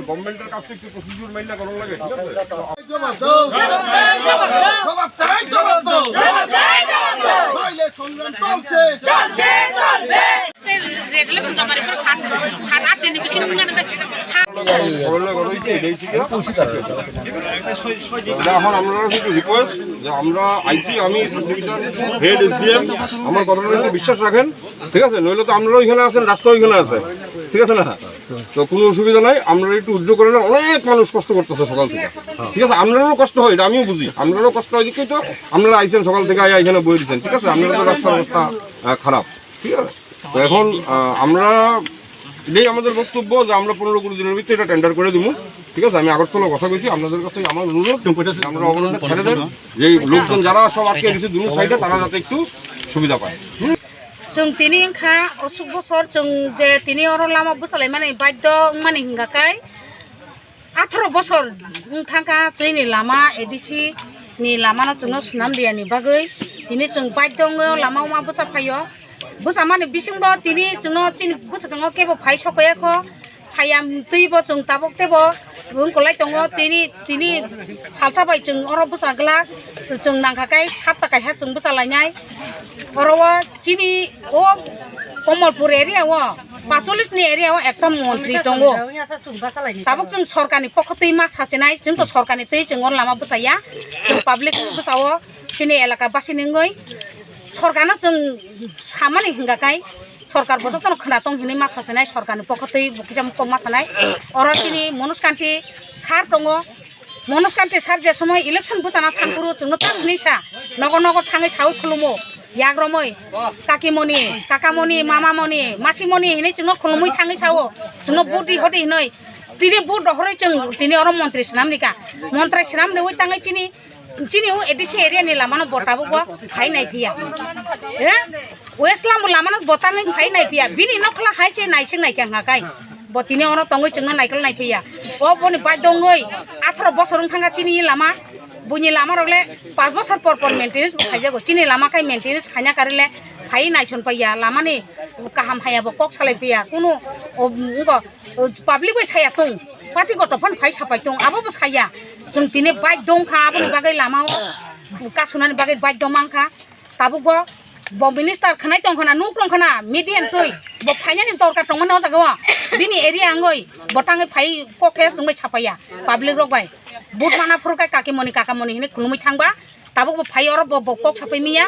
গভর্নমেন্টের কাছ থেকে প্রসিডিউর মাইনা করা লাগে ঠিক আছে এখন আমরা রিকোয়েস্ট যে আমরা আইসি আমি হেড এসডিএম আমার কথাটা একটু বিশ্বাস রাখেন ঠিক আছে নইলে তো আপনারাও এখানে আছেন রাস্তা ওইখানে আছে ঠিক আছে না তো কোনো অসুবিধা নাই আমরা একটু উদ্যোগ করে না অনেক মানুষ কষ্ট করতেছে সকাল থেকে ঠিক আছে আপনারও কষ্ট হয় এটা আমিও বুঝি আপনারও কষ্ট হয় দেখি তো আপনারা আইসেন সকাল থেকে এখানে বই দিচ্ছেন ঠিক আছে আপনারা তো রাস্তার অবস্থা খারাপ ঠিক আছে তো এখন আমরা এটাই আমাদের বক্তব্য যে আমরা 15-20 দিনের ভিতরে এটা টেন্ডার করে দিব ঠিক আছে আমি আগরতলা কথা বলছি আপনাদের কাছে আমার অনুরোধ আমরা অবদানটা ছেড়ে দেন যে লোকজন যারা সব আটকে গেছে দুই সাইডে তারা যাতে একটু সুবিধা পায় जों तिनि ओंखा असुख बसर जों जे तिनि अर लामा बोसालाय माने बाध्य माने हिंगाखाय 18 बसर थांखा जोंनि लामा एडिसि नि लामानो जोंनो सुनाम दैयानि बागै तिनि जों बाध्य लामा मा बोसा फायो बोसा माने बिसिंबो तिनि जोंनो चिन बोसा दङ केबो फाय सकायाखो फायाम दैबो जों ताबक तेबो बुंखौलाय दङ तिनि सालसाबाय जों अर बोसाग्ला जों नांखाखाय 7 ताकाय जों बोसालायनाय अरवा चिनी ओ कमलपुर एरिया वो 45 नि एरिया वो एकदम मंत्री दङ ताबक जों सरकारनि पखतै मा सासेनाय जों तो सरकारनि तै जों अर लामा बोसाया जों पाब्लिक बोसावो चिनि एलाका बासिनङै सरकारना जों सामानि हिंगाखाय सरकार बजतन खोनातं हिनि मा सासेनाय सरकारनि पखतै बकिजाम कम मा सानाय अर चिनि मनुसकान्ति सार दङ मनुसकान्ति सार जे समय इलेक्शन बोजाना थांगुरु जोंनो थांनिसा नगर नगर थाङै साउ खुलुमो याग्रमै काकिमनि काकामनि मामामनि मासिमनि हिनै जोंनो खुलुमै थाङै सावो जोंनो बुद्धि हदि हिनै तिनि बुद हरै जों तिनि अर मन्त्रि सिनामनिका मन्त्रि सिनामनि वै थाङै चिनि एडिसि एरिया नि लामानो बताबो फाय नाय फैया हे वेस्ट लामा लामानो बताङै फाय नाय फैया बिनि नखला हायचे नायसिं नायखां हाकाय बतिनि अर तङै जोंनो नायकल नाय फैया ओ बनि बायदङै 18 बसर थाङा चिनि लामा बुनि लामा रले 5 बसर पर मेंटेनेंस खायजागो चिनि लामा खाय मेंटेनेंस खायना करले फाय नायसन फैया लामानि काहाम हायाबो कक सालाय फैया कुनु पाब्लिक बै साया तं पार्टी गथफोर फाय सापाय तं आबो साया जों तिनि बाइक दंखा आबो बागै लामा कासुनानि बागै बाइक दमांखा ताबो ब मिनिस्टार खनाय दंखना नुक दंखना मिडियान तै ब फायनानि दरकार दंमोन न जागो बिनि एरिया आङै बटाङै फाय कके जोंबै सापाया पाब्लिक रगबाय बुट माना फुरकाय काकामनि हिने खुलुमै थांबा ताबो फाय अर ब कक सापाय मिया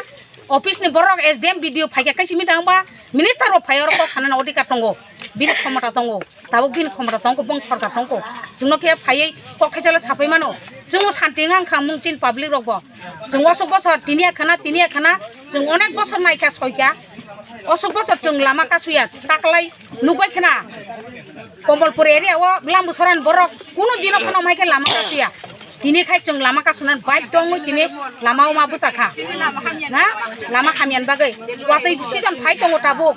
ऑफिस नि बरक एसडीएम वीडियो फायगा कायसि मिदांबा मिनिस्टार अफ फायर कक सानना अधिकार दंगो बिनि क्षमता दंगो ताबो बिनि क्षमता दंगो बं सरकार दंगो जोंनो के फायै ककेजला सापाय मानो जों शान्ति आंखा मुंचिन पाब्लिक रगबो जों असुख बसर तिनिया खाना जों अनेक बसर नायखा सयका असुख बसर जों लामा कासुया ताकलाय नुबाय खाना कमलपुर एरिया ओ लामबु सरान बरक कुनु दिन खनो मायके लामा कासुया तिनि खाय जों लामा कासुनान बाइक दङ तिनि लामा मा बोसाखा ना लामा खामियान बागै वातै सिजन फाय दङ ताबो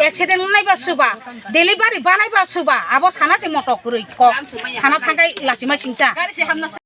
एक्सिडेन्ट नायबा सुबा डेलिभारि बानायबा सुबा आबो साना जे मटक गुरै साना थांगाय लासिमा सिंचा